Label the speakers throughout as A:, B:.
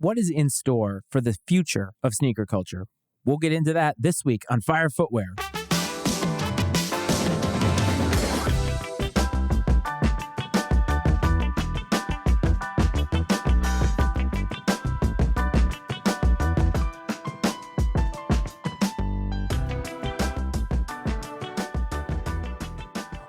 A: What is in store for the future of sneaker culture? We'll get into that this week on Fire Footwear.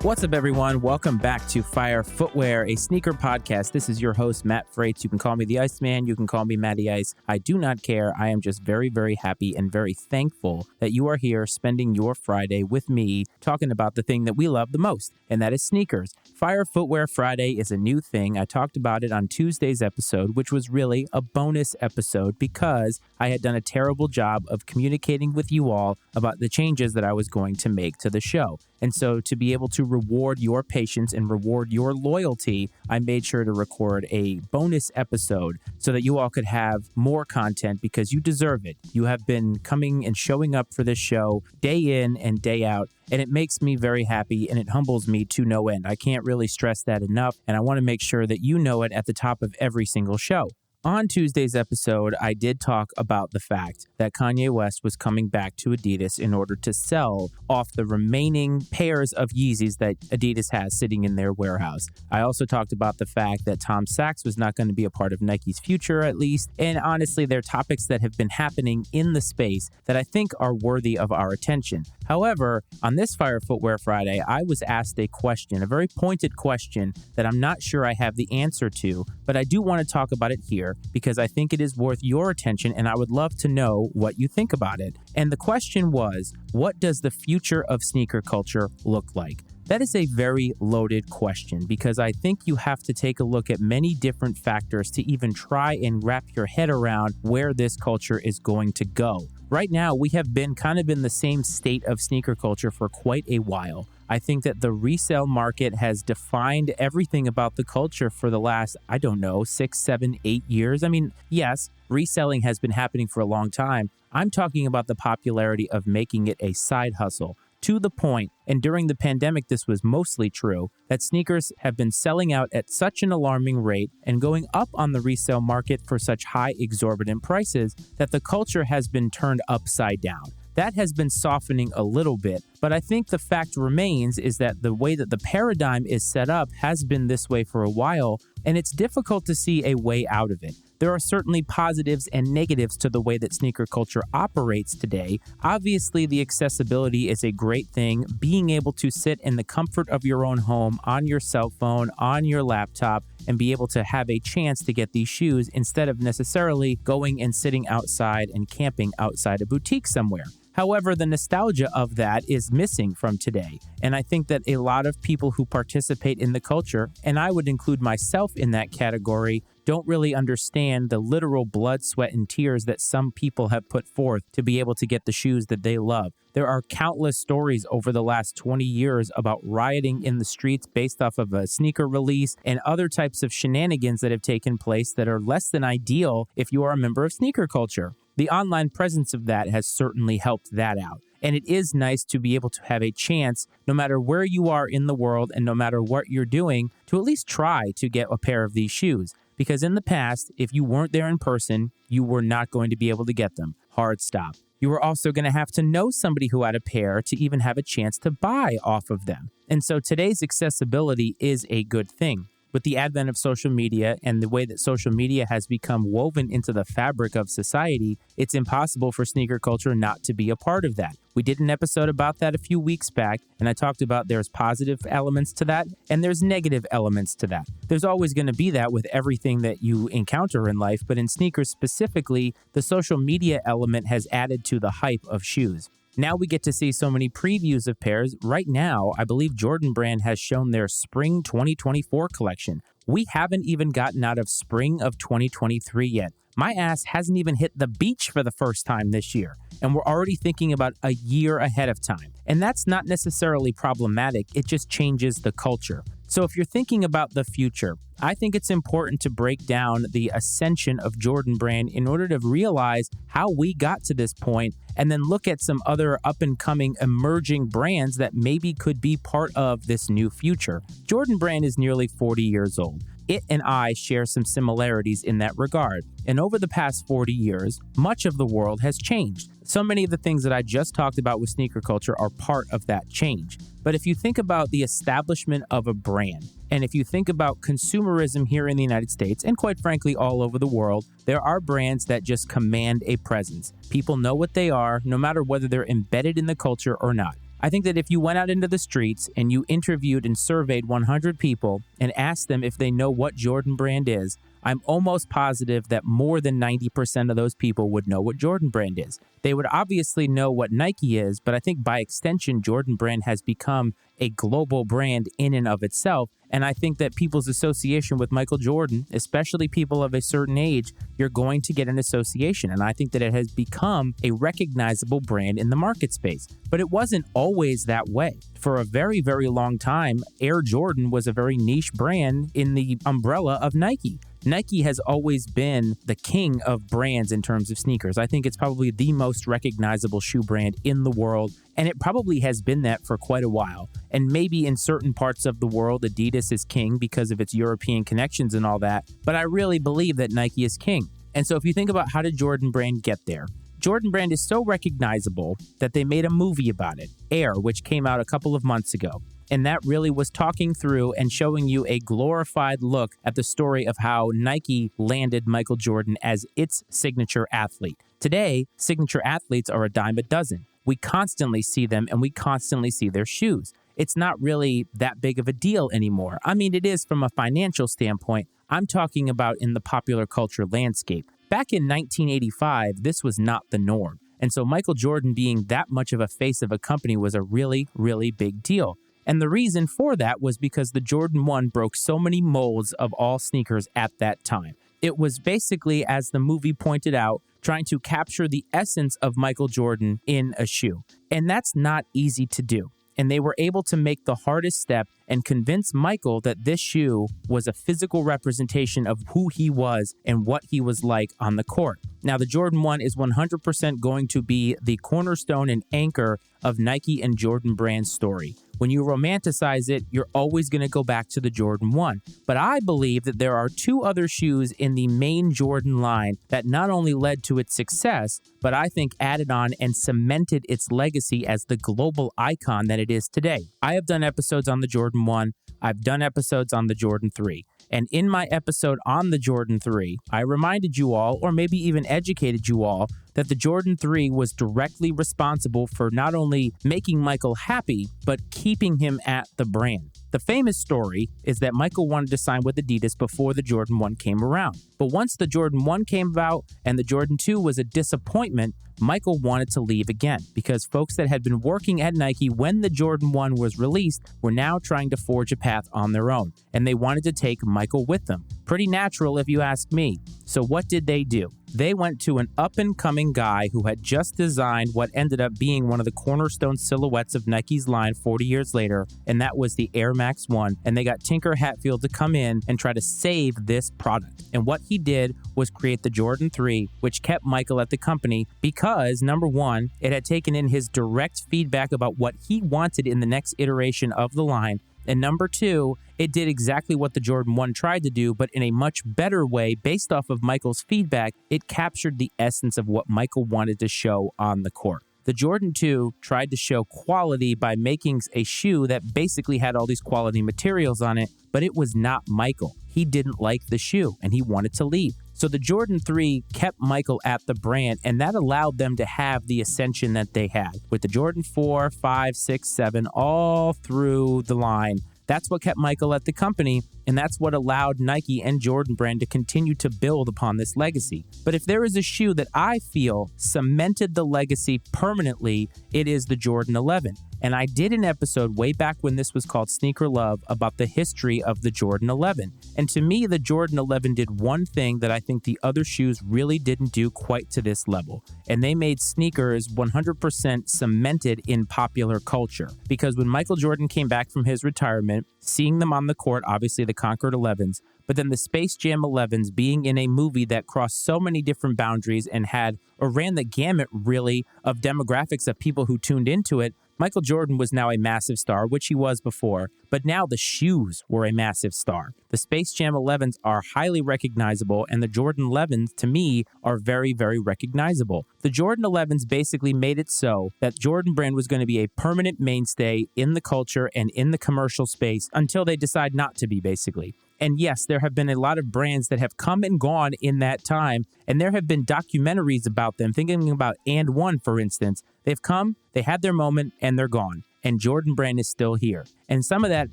A: What's up, everyone? Welcome back to Fire Footwear, a sneaker podcast. This is your host, Matt Frates. You can call me the Iceman. You can call me Matty Ice. I do not care. I am just very, very happy and very thankful that you are here spending your Friday with me talking about the thing that we love the most, and that is sneakers. Fire Footwear Friday is a new thing. I talked about it on Tuesday's episode, which was really a bonus episode because I had done a terrible job of communicating with you all about the changes that I was going to make to the show. And so to be able to reward your patience and reward your loyalty, I made sure to record a bonus episode so that you all could have more content because you deserve it. You have been coming and showing up for this show day in and day out, and it makes me very happy and it humbles me to no end. I can't really stress that enough, and I want to make sure that you know it at the top of every single show. On Tuesday's episode, I did talk about the fact that Kanye West was coming back to Adidas in order to sell off the remaining pairs of Yeezys that Adidas has sitting in their warehouse. I also talked about the fact that Tom Sachs was not going to be a part of Nike's future, at least. And honestly, they're topics that have been happening in the space that I think are worthy of our attention. However, on this Fire Footwear Friday, I was asked a question, a very pointed question that I'm not sure I have the answer to, but I do want to talk about it here because I think it is worth your attention and I would love to know what you think about it. And the question was, what does the future of sneaker culture look like? That is a very loaded question because I think you have to take a look at many different factors to even try and wrap your head around where this culture is going to go. Right now, we have been kind of in the same state of sneaker culture for quite a while. I think that the resale market has defined everything about the culture for the last, 6, 7, 8 years. I mean, yes, reselling has been happening for a long time. I'm talking about the popularity of making it a side hustle. To the point, and during the pandemic this was mostly true, that sneakers have been selling out at such an alarming rate and going up on the resale market for such high exorbitant prices that the culture has been turned upside down. That has been softening a little bit, but I think the fact remains is that the way that the paradigm is set up has been this way for a while, and it's difficult to see a way out of it. There are certainly positives and negatives to the way that sneaker culture operates today. Obviously, the accessibility is a great thing. Being able to sit in the comfort of your own home, on your cell phone, on your laptop, and be able to have a chance to get these shoes instead of necessarily going and sitting outside and camping outside a boutique somewhere. However, the nostalgia of that is missing from today. And I think that a lot of people who participate in the culture, and I would include myself in that category, don't really understand the literal blood, sweat, and tears that some people have put forth to be able to get the shoes that they love. There are countless stories over the last 20 years about rioting in the streets based off of a sneaker release and other types of shenanigans that have taken place that are less than ideal if you are a member of sneaker culture. The online presence of that has certainly helped that out. And it is nice to be able to have a chance, no matter where you are in the world and no matter what you're doing, to at least try to get a pair of these shoes. Because in the past, if you weren't there in person, you were not going to be able to get them. Hard stop. You were also going to have to know somebody who had a pair to even have a chance to buy off of them. And so today's accessibility is a good thing. With the advent of social media and the way that social media has become woven into the fabric of society, it's impossible for sneaker culture not to be a part of that. We did an episode about that a few weeks back, and I talked about there's positive elements to that, and there's negative elements to that. There's always going to be that with everything that you encounter in life, but in sneakers specifically, the social media element has added to the hype of shoes. Now we get to see so many previews of pairs. Right now, I believe Jordan Brand has shown their Spring 2024 collection. We haven't even gotten out of Spring of 2023 yet. My ass hasn't even hit the beach for the first time this year, and we're already thinking about a year ahead of time. And that's not necessarily problematic, it just changes the culture. So if you're thinking about the future, I think it's important to break down the ascension of Jordan Brand in order to realize how we got to this point and then look at some other up-and-coming emerging brands that maybe could be part of this new future. Jordan Brand is nearly 40 years old. It and I share some similarities in that regard. And over the past 40 years, much of the world has changed. So many of the things that I just talked about with sneaker culture are part of that change. But if you think about the establishment of a brand, and if you think about consumerism here in the United States, and quite frankly, all over the world, there are brands that just command a presence. People know what they are, no matter whether they're embedded in the culture or not. I think that if you went out into the streets and you interviewed and surveyed 100 people and asked them if they know what Jordan Brand is, I'm almost positive that more than 90% of those people would know what Jordan Brand is. They would obviously know what Nike is, but I think by extension, Jordan Brand has become a global brand in and of itself. And I think that people's association with Michael Jordan, especially people of a certain age, you're going to get an association. And I think that it has become a recognizable brand in the market space. But it wasn't always that way. For a very, very long time, Air Jordan was a very niche brand in the umbrella of Nike. Nike has always been the king of brands in terms of sneakers. I think it's probably the most recognizable shoe brand in the world, and it probably has been that for quite a while. And maybe in certain parts of the world, Adidas is king because of its European connections and all that, but I really believe that Nike is king. And so if you think about how did Jordan Brand get there? Jordan Brand is so recognizable that they made a movie about it, Air, which came out a couple of months ago. And that really was talking through and showing you a glorified look at the story of how Nike landed Michael Jordan as its signature athlete. Today, signature athletes are a dime a dozen. We constantly see them and we constantly see their shoes. It's not really that big of a deal anymore. I mean, it is from a financial standpoint. I'm talking about in the popular culture landscape. Back in 1985, this was not the norm. And so Michael Jordan being that much of a face of a company was a really, really big deal. And the reason for that was because the Jordan 1 broke so many molds of all sneakers at that time. It was basically, as the movie pointed out, trying to capture the essence of Michael Jordan in a shoe. And that's not easy to do. And they were able to make the hardest step and convince Michael that this shoe was a physical representation of who he was and what he was like on the court. Now, the Jordan 1 is 100% going to be the cornerstone and anchor of Nike and Jordan Brand's story. When you romanticize it, you're always going to go back to the Jordan 1. But I believe that there are two other shoes in the main Jordan line that not only led to its success, but I think added on and cemented its legacy as the global icon that it is today. I have done episodes on the Jordan 1. I've done episodes on the Jordan 3. And in my episode on the Jordan 3, I reminded you all, or maybe even educated you all, that the Jordan 3 was directly responsible for not only making Michael happy, but keeping him at the brand. The famous story is that Michael wanted to sign with Adidas before the Jordan 1 came around. But once the Jordan 1 came about and the Jordan 2 was a disappointment, Michael wanted to leave again because folks that had been working at Nike when the Jordan 1 was released were now trying to forge a path on their own, and they wanted to take Michael with them. Pretty natural if you ask me. So what did they do? They went to an up-and-coming guy who had just designed what ended up being one of the cornerstone silhouettes of Nike's line 40 years later, and that was the Air Max 1, and they got Tinker Hatfield to come in and try to save this product. And what he did was create the Jordan 3, which kept Michael at the company because, number one, it had taken in his direct feedback about what he wanted in the next iteration of the line, and number two, it did exactly what the Jordan 1 tried to do, but in a much better way based off of Michael's feedback. It captured the essence of what Michael wanted to show on the court. The Jordan 2 tried to show quality by making a shoe that basically had all these quality materials on it, but it was not Michael. He didn't like the shoe and he wanted to leave. So the Jordan 3 kept Michael at the brand, and that allowed them to have the ascension that they had. With the Jordan 4, 5, 6, 7, all through the line, that's what kept Michael at the company, and that's what allowed Nike and Jordan Brand to continue to build upon this legacy. But if there is a shoe that I feel cemented the legacy permanently, it is the Jordan 11. And I did an episode way back when this was called Sneaker Love about the history of the Jordan 11. And to me, the Jordan 11 did one thing that I think the other shoes really didn't do quite to this level. And they made sneakers 100% cemented in popular culture. Because when Michael Jordan came back from his retirement, seeing them on the court, obviously the Concord 11s, but then the Space Jam 11s being in a movie that crossed so many different boundaries and had or ran the gamut, really, of demographics of people who tuned into it, Michael Jordan was now a massive star, which he was before, but now the shoes were a massive star. The Space Jam 11s are highly recognizable, and the Jordan 11s, to me, are very, very recognizable. The Jordan 11s basically made it so that Jordan Brand was going to be a permanent mainstay in the culture and in the commercial space until they decide not to be, basically. And yes, there have been a lot of brands that have come and gone in that time, and there have been documentaries about them. Thinking about And One, for instance. They've come, they had their moment, and they're gone. And Jordan Brand is still here. And some of that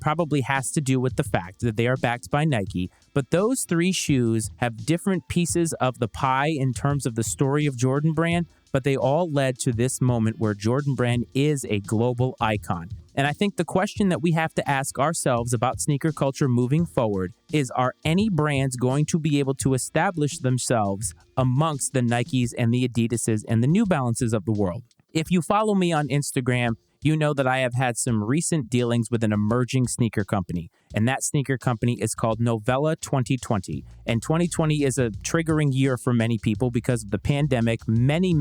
A: probably has to do with the fact that they are backed by Nike. But those three shoes have different pieces of the pie in terms of the story of Jordan Brand, but they all led to this moment where Jordan Brand is a global icon. And I think the question that we have to ask ourselves about sneaker culture moving forward is, are any brands going to be able to establish themselves amongst the Nikes and the Adidases and the New Balances of the world? If you follow me on Instagram, you know that I have had some recent dealings with an emerging sneaker company, and that sneaker company is called Novella 2020. And 2020 is a triggering year for many people because of the pandemic. Many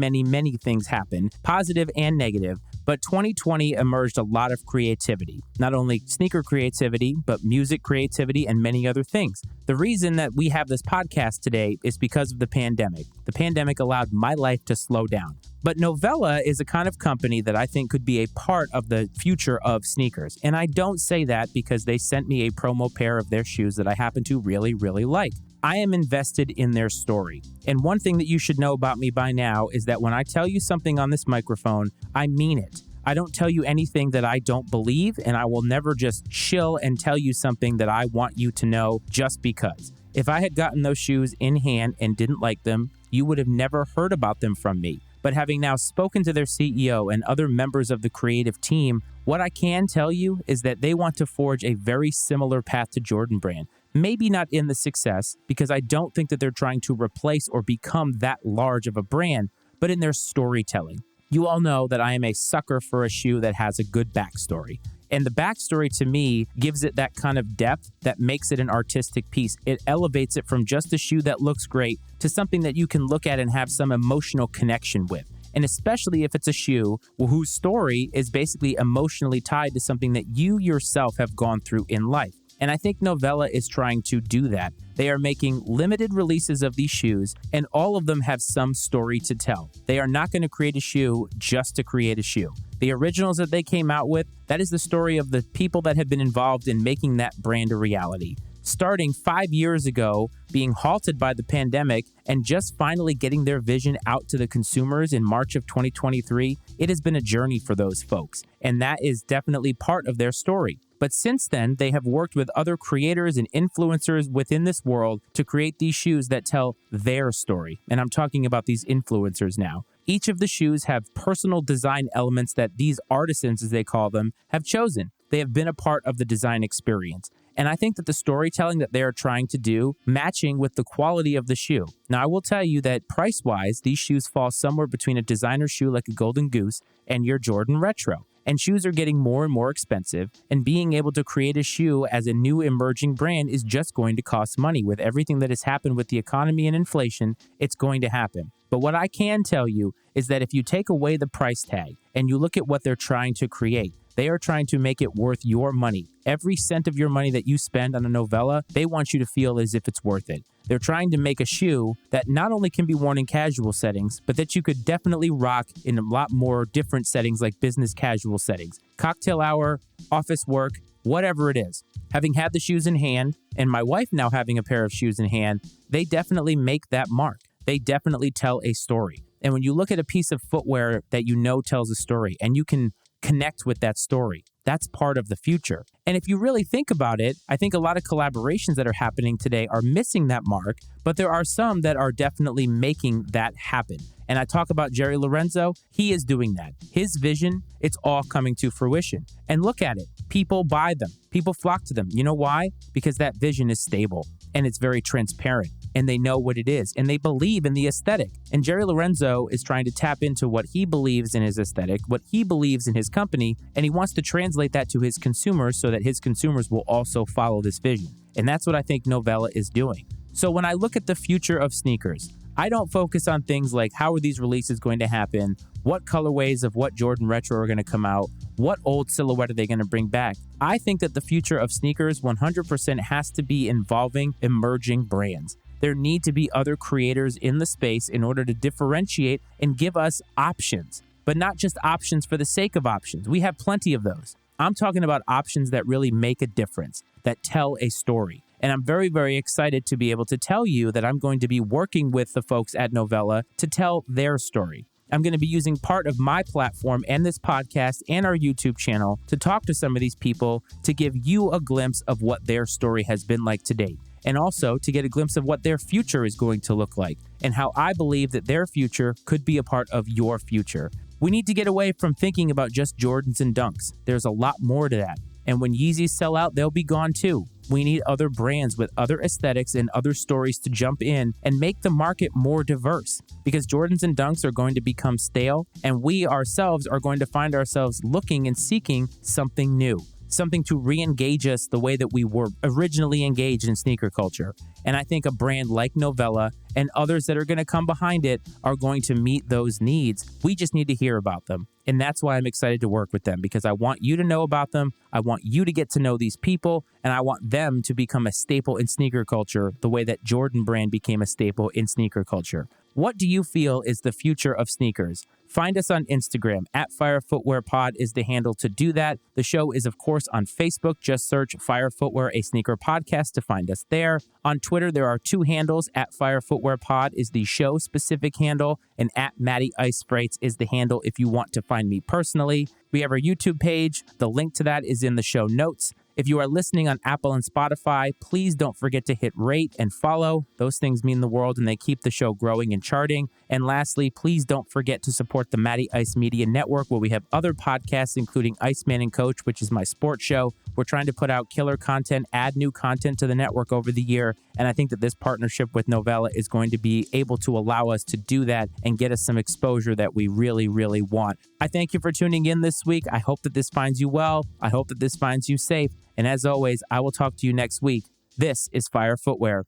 A: things happened, positive and negative. But 2020 emerged a lot of creativity, not only sneaker creativity, but music creativity and many other things. The reason that we have this podcast today is because of the pandemic. The pandemic allowed my life to slow down. But Novella is a kind of company that I think could be a part of the future of sneakers. And I don't say that because they sent me a promo pair of their shoes that I happen to really like. I am invested in their story. And one thing that you should know about me by now is that when I tell you something on this microphone, I mean it. I don't tell you anything that I don't believe, and I will never just shill and tell you something that I want you to know just because. If I had gotten those shoes in hand and didn't like them, you would have never heard about them from me. But having now spoken to their CEO and other members of the creative team, what I can tell you is that they want to forge a very similar path to Jordan Brand. Maybe not in the success, because I don't think that they're trying to replace or become that large of a brand, but in their storytelling. You all know that I am a sucker for a shoe that has a good backstory. And the backstory to me gives it that kind of depth that makes it an artistic piece. It elevates it from just a shoe that looks great to something that you can look at and have some emotional connection with. And especially if it's a shoe whose story is basically emotionally tied to something that you yourself have gone through in life. And I think Novella is trying to do that. They are making limited releases of these shoes, and all of them have some story to tell. They are not going to create a shoe just to create a shoe. The originals that they came out with, that is the story of the people that have been involved in making that brand a reality. Starting 5 years ago, being halted by the pandemic, and just finally getting their vision out to the consumers in March of 2023, it has been a journey for those folks. And that is definitely part of their story. But since then, they have worked with other creators and influencers within this world to create these shoes that tell their story. And I'm talking about these influencers now. Each of the shoes have personal design elements that these artisans, as they call them, have chosen. They have been a part of the design experience. And I think that the storytelling that they are trying to do, matching with the quality of the shoe. Now, I will tell you that price-wise, these shoes fall somewhere between a designer shoe like a Golden Goose and your Jordan Retro. And shoes are getting more and more expensive, and being able to create a shoe as a new emerging brand is just going to cost money. With everything that has happened with the economy and inflation, it's going to happen. But what I can tell you is that if you take away the price tag and you look at what they're trying to create, they are trying to make it worth your money. Every cent of your money that you spend on a Novella, they want you to feel as if it's worth it. They're trying to make a shoe that not only can be worn in casual settings, but that you could definitely rock in a lot more different settings like business casual settings. Cocktail hour, office work, whatever it is. Having had the shoes in hand, and my wife now having a pair of shoes in hand, they definitely make that mark. They definitely tell a story. And when you look at a piece of footwear that you know tells a story, and you can connect with that story, that's part of the future. And if you really think about it, I think a lot of collaborations that are happening today are missing that mark, but there are some that are definitely making that happen. And I talk about Jerry Lorenzo, he is doing that. His vision, it's all coming to fruition. And look at it, people buy them, people flock to them. You know why? Because that vision is stable and it's very transparent. And they know what it is, and they believe in the aesthetic. And Jerry Lorenzo is trying to tap into what he believes in his aesthetic, what he believes in his company, and he wants to translate that to his consumers so that his consumers will also follow this vision. And that's what I think Novella is doing. So when I look at the future of sneakers, I don't focus on things like how are these releases going to happen, what colorways of what Jordan Retro are going to come out, what old silhouette are they going to bring back. I think that the future of sneakers 100% has to be involving emerging brands. There need to be other creators in the space in order to differentiate and give us options, but not just options for the sake of options. We have plenty of those. I'm talking about options that really make a difference, that tell a story. And I'm very, very excited to be able to tell you that I'm going to be working with the folks at Novella to tell their story. I'm going to be using part of my platform and this podcast and our YouTube channel to talk to some of these people to give you a glimpse of what their story has been like to date, and also to get a glimpse of what their future is going to look like and how I believe that their future could be a part of your future. We need to get away from thinking about just Jordans and Dunks. There's a lot more to that. And when Yeezys sell out, they'll be gone too. We need other brands with other aesthetics and other stories to jump in and make the market more diverse, because Jordans and Dunks are going to become stale, and we ourselves are going to find ourselves looking and seeking something new, something to re-engage us the way that we were originally engaged in sneaker culture. And I think a brand like Novella and others that are going to come behind it are going to meet those needs. We just need to hear about them. And that's why I'm excited to work with them, because I want you to know about them. I want you to get to know these people, and I want them to become a staple in sneaker culture the way that Jordan brand became a staple in sneaker culture. What do you feel is the future of sneakers? Find us on Instagram. @FireFootwearPod is the handle to do that. The show is, of course, on Facebook. Just search Fire Footwear, a sneaker podcast, to find us there. On Twitter, there are two handles. @FireFootwearPod is the show-specific handle, and @MattyIceFreights is the handle if you want to find me personally. We have our YouTube page. The link to that is in the show notes. If you are listening on Apple and Spotify, please don't forget to hit rate and follow. Those things mean the world, and they keep the show growing and charting. And lastly, please don't forget to support the Matty Ice Media Network, where we have other podcasts, including Iceman and Coach, which is my sports show. We're trying to put out killer content, add new content to the network over the year, and I think that this partnership with Novella is going to be able to allow us to do that and get us some exposure that we really, really want. I thank you for tuning in this week. I hope that this finds you well. I hope that this finds you safe. And as always, I will talk to you next week. This is Fire Footwear.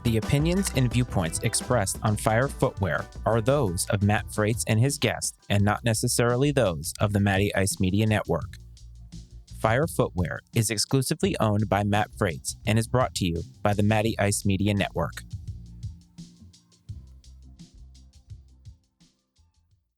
A: The opinions and viewpoints expressed on Fire Footwear are those of Matt Freights and his guests, and not necessarily those of the Matty Ice Media Network. Fire Footwear is exclusively owned by Matt Freights and is brought to you by the Matty Ice Media Network.